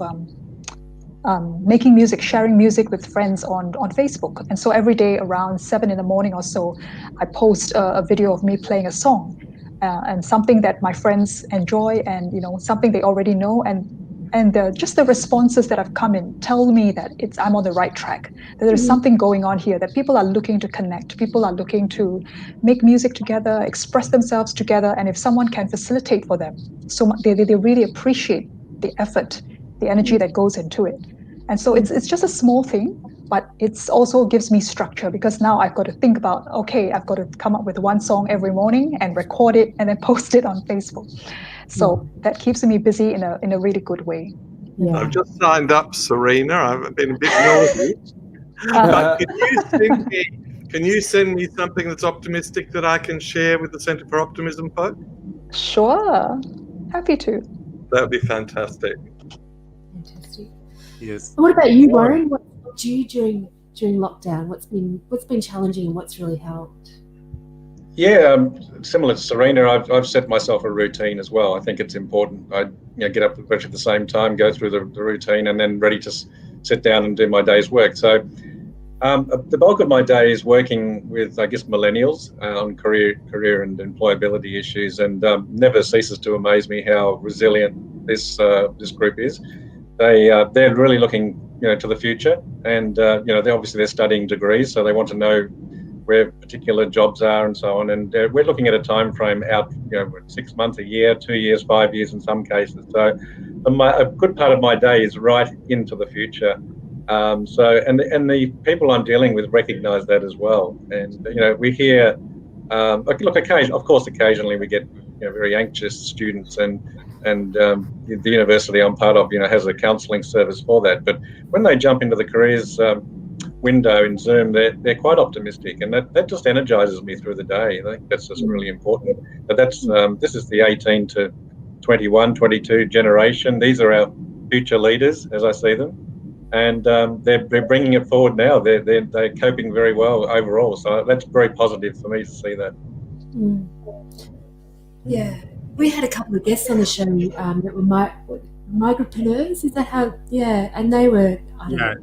making music, sharing music with friends on Facebook. And so every day around 7 in the morning or so, I post a video of me playing a song and something that my friends enjoy and, something they already know. And just the responses that have come in tell me that I'm on the right track, that there's something going on here, that people are looking to connect, people are looking to make music together, express themselves together. And if someone can facilitate for them, so they really appreciate the effort, the energy that goes into it. And so it's just a small thing, but it's also gives me structure, because now I've got to think about, okay, I've got to come up with one song every morning and record it and then post it on Facebook. So that keeps me busy in a really good way. Yeah. I've just signed up, Serena. I've been a bit naughty. But can you send me something that's optimistic that I can share with the Centre for Optimism folk? Sure. Happy to. That would be fantastic. Fantastic. Yes. What about you, Warren? What helped you during lockdown? What's been challenging and what's really helped? Yeah, similar to Serena, I've set myself a routine as well. I think it's important. I get up at the same time, go through the routine, and then ready to sit down and do my day's work. So the bulk of my day is working with, I guess, millennials on career and employability issues, and never ceases to amaze me how resilient this group is. They're really looking to the future, and they're studying degrees, so they want to know where particular jobs are and so on. And we're looking at a time frame out, 6 months, a year, 2 years, 5 years in some cases. So a good part of my day is right into the future. And the people I'm dealing with recognise that as well. And we hear, occasionally we get very anxious students, and the university I'm part of, has a counselling service for that. But when they jump into the careers window in Zoom, they're quite optimistic, and that just energizes me through the day. I think that's just really important. But this is the 18 to 21, 22 generation. These are our future leaders, as I see them, and they're bringing it forward now. They're coping very well overall. So that's very positive for me to see that. Yeah, we had a couple of guests on the show that were migrantpreneurs. Is that how? Yeah, and they were.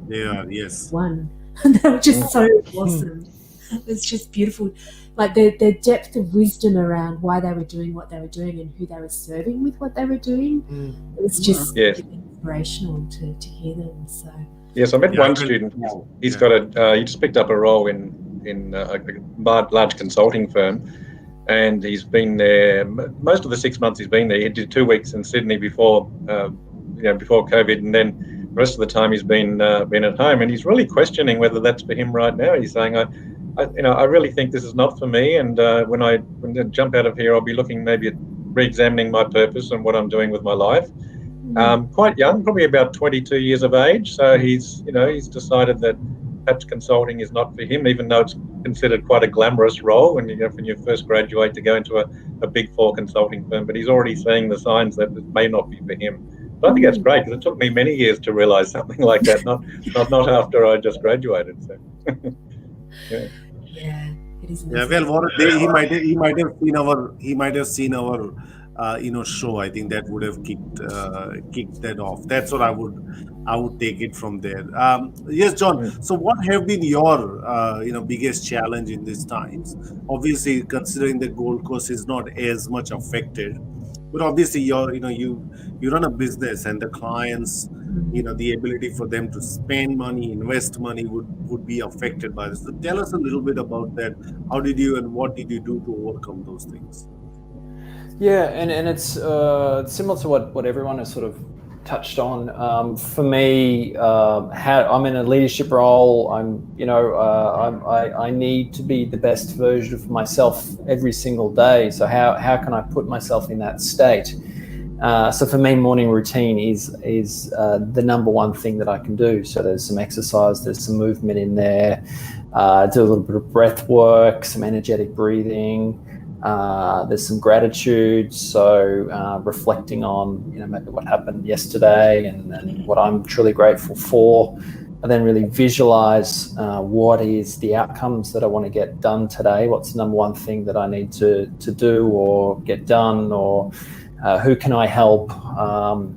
They are. Yes. One. They were just so awesome. It was just beautiful, like their depth of wisdom around why they were doing what they were doing and who they were serving with what they were doing. It was just inspirational to hear them. So yes, I met one student. He's got he just picked up a role in a large consulting firm, and he's been there most of the 6 months he's been there. He did 2 weeks in Sydney before COVID, and then the rest of the time he's been at home, and he's really questioning whether that's for him right now. He's saying, I really think this is not for me, and when I jump out of here, I'll be looking maybe at re-examining my purpose and what I'm doing with my life. quite young, probably about 22 years of age. So he's decided that perhaps consulting is not for him, even though it's considered quite a glamorous role when you first graduate to go into a big four consulting firm. But he's already seeing the signs that it may not be for him. But I think that's great, because it took me many years to realise something like that. Not after I just graduated. So. Yeah. It is. Yeah, well, what he might have seen our show. I think that would have kicked that off. That's what I would take it from there. Yes, John. So, what have been your biggest challenge in these times? Obviously, considering the Gold Coast is not as much affected, but obviously you run a business, and the clients, the ability for them to spend money, invest money would be affected by this. So tell us a little bit about that. How did you and what did you do to overcome those things? Yeah, and it's similar to what everyone has sort of touched on. For me, I'm in a leadership role. I need to be the best version of myself every single day. So how can I put myself in that state? So for me, morning routine is the number one thing that I can do. So there's some exercise, there's some movement in there, do a little bit of breath work, some energetic breathing. There's some gratitude, so reflecting on maybe what happened yesterday and what I'm truly grateful for, and then really visualize what is the outcomes that I want to get done today. What's the number one thing that I need to do or get done, or who can I help,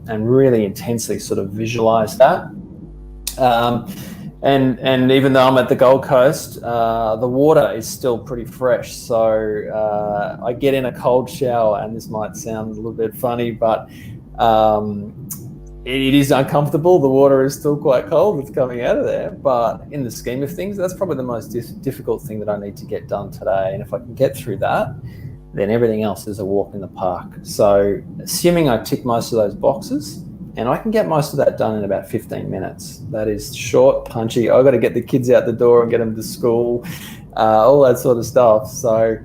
and really intensely sort of visualize that. And even though I'm at the Gold Coast, the water is still pretty fresh. So I get in a cold shower, and this might sound a little bit funny, but it is uncomfortable. The water is still quite cold. It's coming out of there. But in the scheme of things, that's probably the most difficult thing that I need to get done today. And if I can get through that, then everything else is a walk in the park. So assuming I tick most of those boxes, and I can get most of that done in about 15 minutes. That is short, punchy. I've got to get the kids out the door and get them to school, all that sort of stuff. So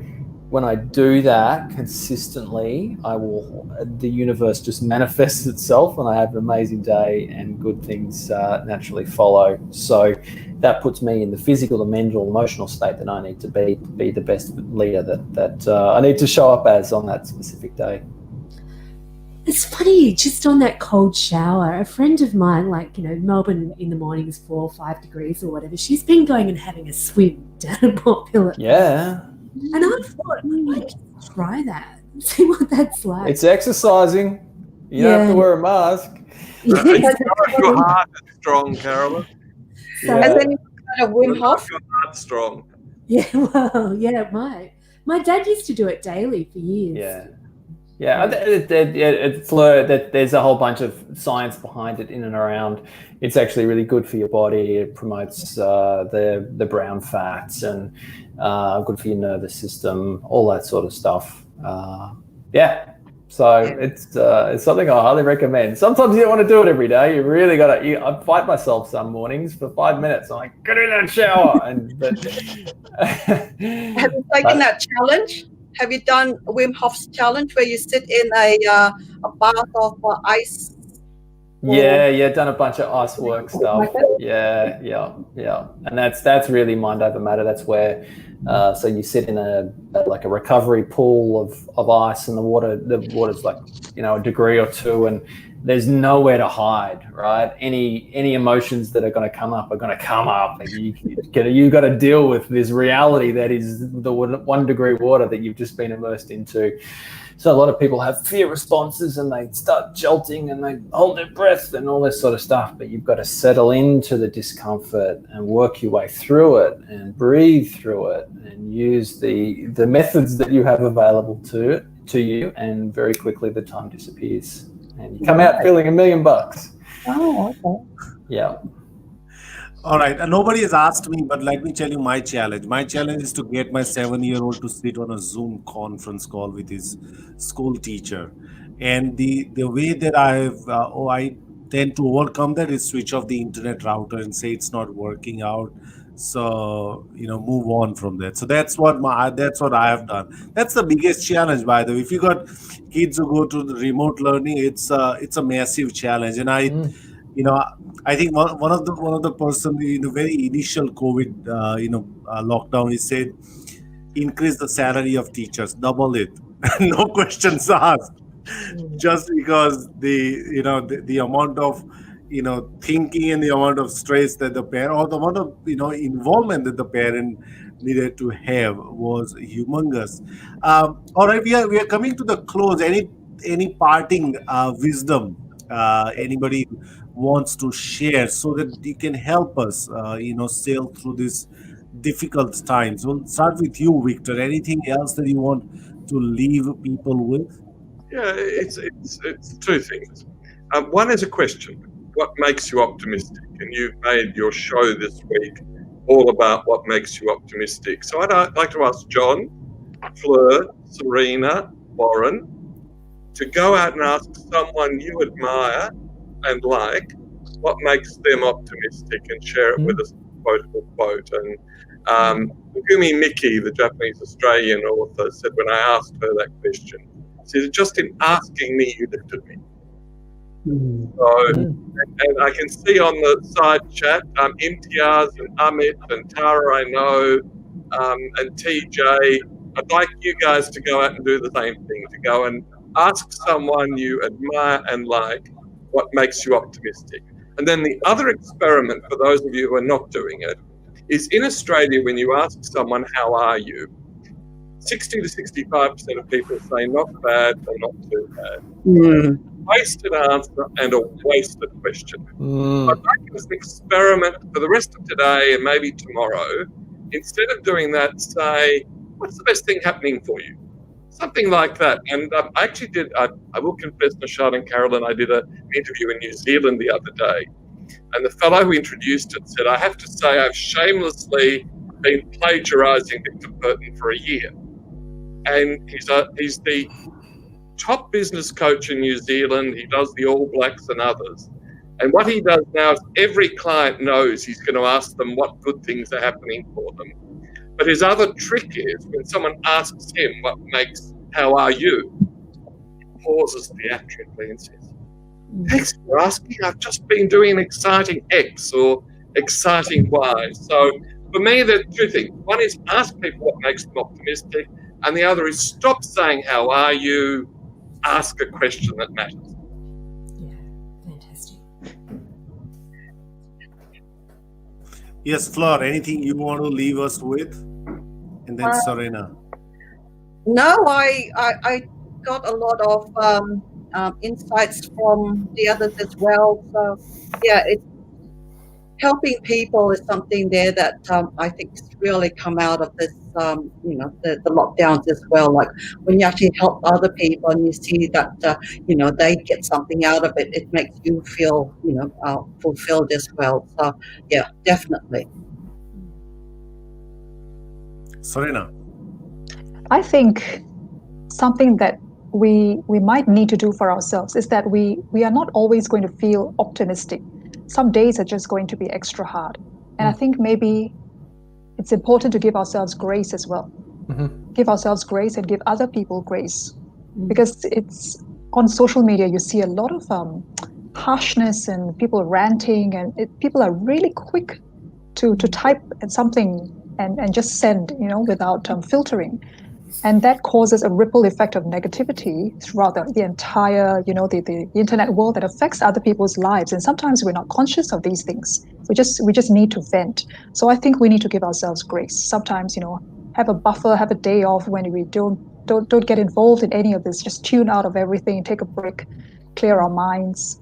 when I do that consistently, the universe just manifests itself, and I have an amazing day, and good things naturally follow. So that puts me in the physical, the mental, emotional state that I need to be the best leader that I need to show up as on that specific day. It's funny, just on that cold shower, a friend of mine, Melbourne in the morning is 4 or 5 degrees or whatever, she's been going and having a swim down at Port Phillip. Yeah. And I thought, I could try that, see what that's like. It's exercising. You don't have to wear a mask. Your heart is strong, Carolyn. So, and then you kind of Wim Hof. Your heart's strong. Yeah, well, yeah, it might. My dad used to do it daily for years. Yeah. Yeah, there's a whole bunch of science behind it in and around. It's actually really good for your body. It promotes the brown fats and good for your nervous system, all that sort of stuff. So it's something I highly recommend. Sometimes you don't want to do it every day. You really got to. I fight myself some mornings for 5 minutes. I'm like, get in that shower. Have you taken that challenge? Have you done Wim Hof's challenge where you sit in a bath of ice? Yeah, done a bunch of ice work stuff. Yeah. And that's really mind over matter. That's where so you sit in a recovery pool of ice, and the water's like a degree or two, and there's nowhere to hide, right? Any emotions that are going to come up are going to come up, and you got to deal with this reality that is the 1 degree water that you've just been immersed into. So a lot of people have fear responses, and they start jolting, and they hold their breath and all this sort of stuff. But you've got to settle into the discomfort and work your way through it, and breathe through it, and use the methods that you have available to you, and very quickly the time disappears. And you come out feeling $1 million. Oh, okay. Yeah. All right. Nobody has asked me, but let me tell you my challenge. My challenge is to get my 7-year-old to sit on a Zoom conference call with his school teacher. And the way that I tend to overcome that is switch off the internet router and say it's not working out. So move on from that. So that's what I have done. That's the biggest challenge, by the way. If you got kids who go to the remote learning, it's a massive challenge. And you know I think one of the person in the very initial COVID lockdown, he said, increase the salary of teachers, double it. No questions asked, just because the amount of thinking and the amount of stress that the parent, or the amount of involvement that the parent needed to have, was humongous. All right, we are coming to the close. Any parting wisdom anybody wants to share, so that you can help us sail through this difficult times? We'll start with you, Victor. Anything else that you want to leave people with? Yeah, it's two things. One is a question: what makes you optimistic? And you've made your show this week all about what makes you optimistic. So I'd like to ask John, Fleur, Serena, Warren, to go out and ask someone you admire and like what makes them optimistic, and share it with us, quotable quote. And Megumi Miki, the Japanese Australian author, said when I asked her that question, she said, just in asking me, you lifted me. So, and I can see on the side chat, Imtiaz and Amit and Tara, I know, and TJ, I'd like you guys to go out and do the same thing, to go and ask someone you admire and like what makes you optimistic. And then the other experiment, for those of you who are not doing it, is in Australia, when you ask someone, how are you? 60 to 65% of people say not bad or not too bad. Wasted answer and a wasted question. I'd like as an experiment for the rest of today and maybe tomorrow, instead of doing that, say, what's the best thing happening for you? Something like that. And I actually did, I will confess, Nishad and Carolyn, I did an interview in New Zealand the other day. And the fellow who introduced it said, I have to say I've shamelessly been plagiarising Victor Burton for a year. And he's the top business coach in New Zealand. He does the All Blacks and others. And what he does now is every client knows he's going to ask them what good things are happening for them. But his other trick is when someone asks him what makes, how are you? He pauses theatrically and says, thanks for asking. I've just been doing an exciting X or exciting Y. So for me, there are two things. One is ask people what makes them optimistic. And the other is stop saying, how are you? Ask a question that matters. Yeah, fantastic. Yes, Fleur, anything you want to leave us with? And then Serena. No, I got a lot of insights from the others as well. So, yeah, it's helping people is something there that I think has really come out of this, the lockdowns as well. Like when you actually help other people and you see that, they get something out of it, it makes you feel, fulfilled as well. So, yeah, definitely. Serena. I think something that we might need to do for ourselves is that we are not always going to feel optimistic. Some days are just going to be extra hard. And I think maybe it's important to give ourselves grace as well. Give ourselves grace and give other people grace. Because it's on social media, you see a lot of harshness and people ranting, and people are really quick to type something and just send, without filtering. And that causes a ripple effect of negativity throughout the entire, the internet world that affects other people's lives. And sometimes we're not conscious of these things. We just need to vent. So I think we need to give ourselves grace. Sometimes, have a buffer, have a day off when we don't get involved in any of this. Just tune out of everything, take a break, clear our minds,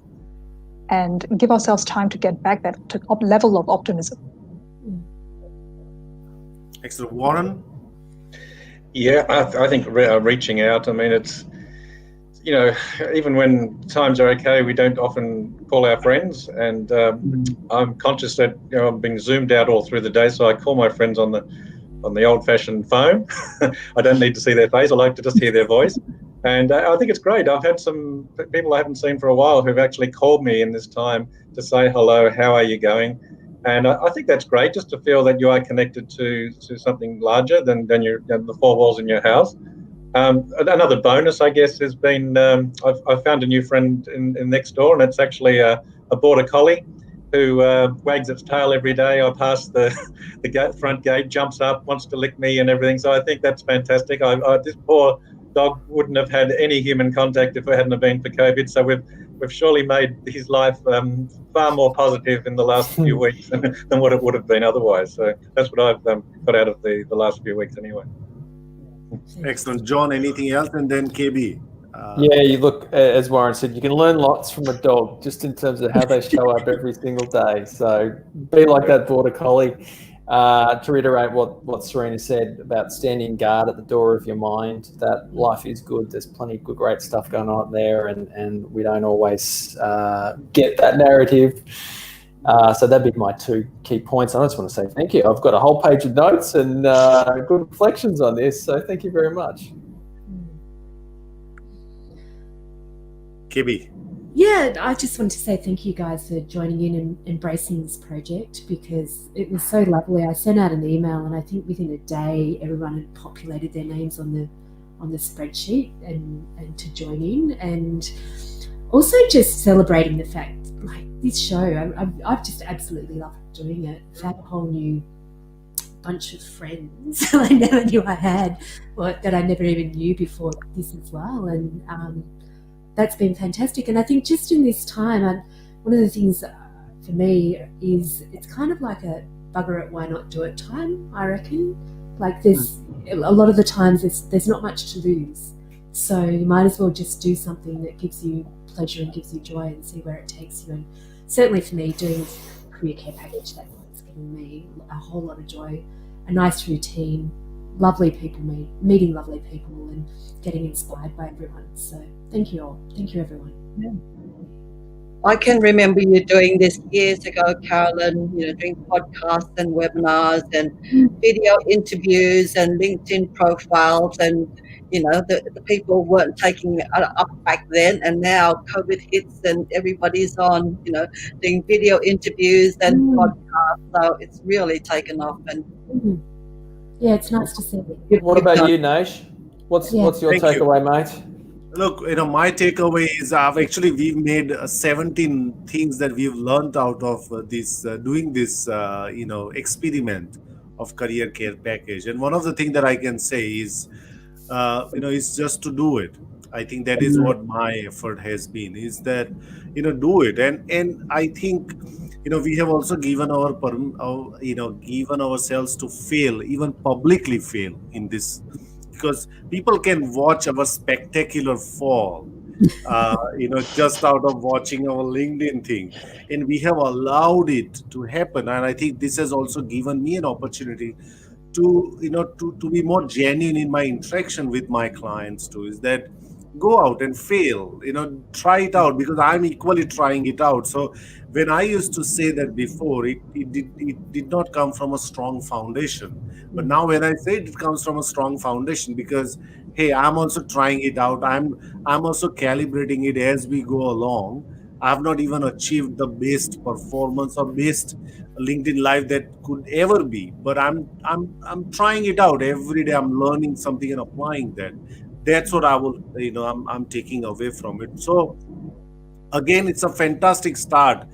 and give ourselves time to get back that level of optimism. Excellent. Warren? Yeah, I think reaching out, I mean, it's, even when times are okay, we don't often call our friends. And I'm conscious that, I'm being zoomed out all through the day. So I call my friends on the old-fashioned phone. I don't need to see their face. I like to just hear their voice. And I think it's great. I've had some people I haven't seen for a while who've actually called me in this time to say hello, how are you going? And I think that's great, just to feel that you are connected to something larger than the four walls in your house. Another bonus, I guess, has been I've found a new friend in next door, and it's actually a border collie who wags its tail every day. I pass the front gate, jumps up, wants to lick me and everything. So I think that's fantastic. This poor dog wouldn't have had any human contact if it hadn't have been for COVID. So we've surely made his life far more positive in the last few weeks than what it would have been otherwise. So that's what I've got out of the last few weeks anyway. Excellent. John, anything else? And then KB. Yeah, you look, as Warren said, you can learn lots from a dog just in terms of how they show up every single day. So be like that border collie. To reiterate what Serena said about standing guard at the door of your mind, that life is good. There's plenty of good, great stuff going on there, and we don't always get that narrative. So that'd be my two key points. I just want to say thank you. I've got a whole page of notes and good reflections on this. So thank you very much. KB. Yeah, I just want to say thank you guys for joining in and embracing this project, because it was so lovely. I sent out an email, and I think within a day everyone had populated their names on the spreadsheet and to join in, and also just celebrating the fact, like, this show, I've just absolutely loved doing it. Found a whole new bunch of friends I never knew I had, or that I never even knew before this as well, and that's been fantastic. And I think just in this time, one of the things for me is it's kind of like a bugger it, why not do it time, I reckon. Like, there's a lot of the times there's not much to lose, so you might as well just do something that gives you pleasure and gives you joy and see where it takes you. And certainly for me, doing this career care package, that's given me a whole lot of joy, a nice routine, lovely people, meeting lovely people, and getting inspired by everyone. So thank you all. Thank you, everyone. Yeah. I can remember you doing this years ago, Carolyn, doing podcasts and webinars and video interviews and LinkedIn profiles, and, the people weren't taking it up back then, and now COVID hits and everybody's on, doing video interviews and podcasts, so it's really taken off. And yeah, it's nice to see. What about you, Naish? What's your takeaway, mate? Look, my takeaway is we've made 17 things that we've learned out of this doing this experiment of career care package. And one of the things that I can say is is just to do it. I think that is what my effort has been, is that do it. And I think we have also given given ourselves to fail, even publicly fail in this, because people can watch our spectacular fall, just out of watching our LinkedIn thing. And we have allowed it to happen. And I think this has also given me an opportunity to, to be more genuine in my interaction with my clients too, is that go out and fail, try it out, because I'm equally trying it out. So when I used to say that before, it did not come from a strong foundation. But now when I say it comes from a strong foundation, because, hey, I'm also trying it out. I'm also calibrating it as we go along. I've not even achieved the best performance or best LinkedIn Live that could ever be. But I'm trying it out every day. I'm learning something and applying that. That's what I will, I'm taking away from it. So again, it's a fantastic start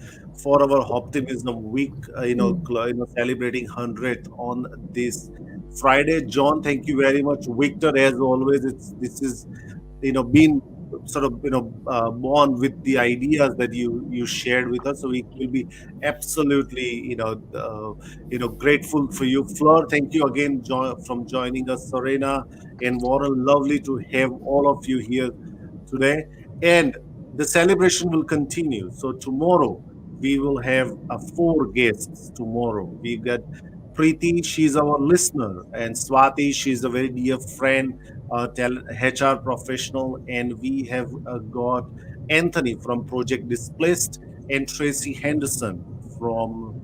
for our Optimism week, celebrating 100th on this Friday. John, thank you very much. Victor, as always, this is, been sort of, born with the ideas that you shared with us. So we will be absolutely, grateful for you. Fleur, thank you again from joining us. Serena and Warren, lovely to have all of you here today. And the celebration will continue. So tomorrow we will have 4 guests tomorrow. We've got Preeti, she's our listener, and Swati, she's a very dear friend, HR professional, and we have got Anthony from Project Displaced, and Tracy Henderson from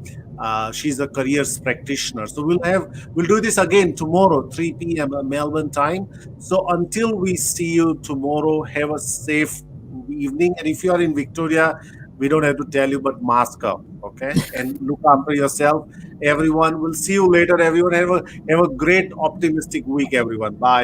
she's a careers practitioner. So we'll do this again tomorrow, 3 p.m. Melbourne time. So until we see you tomorrow, have a safe evening. And if you are in Victoria, We don't have to tell you, but mask up, okay? And look after yourself. Everyone, we'll see you later. Everyone, have a great optimistic week, everyone. Bye.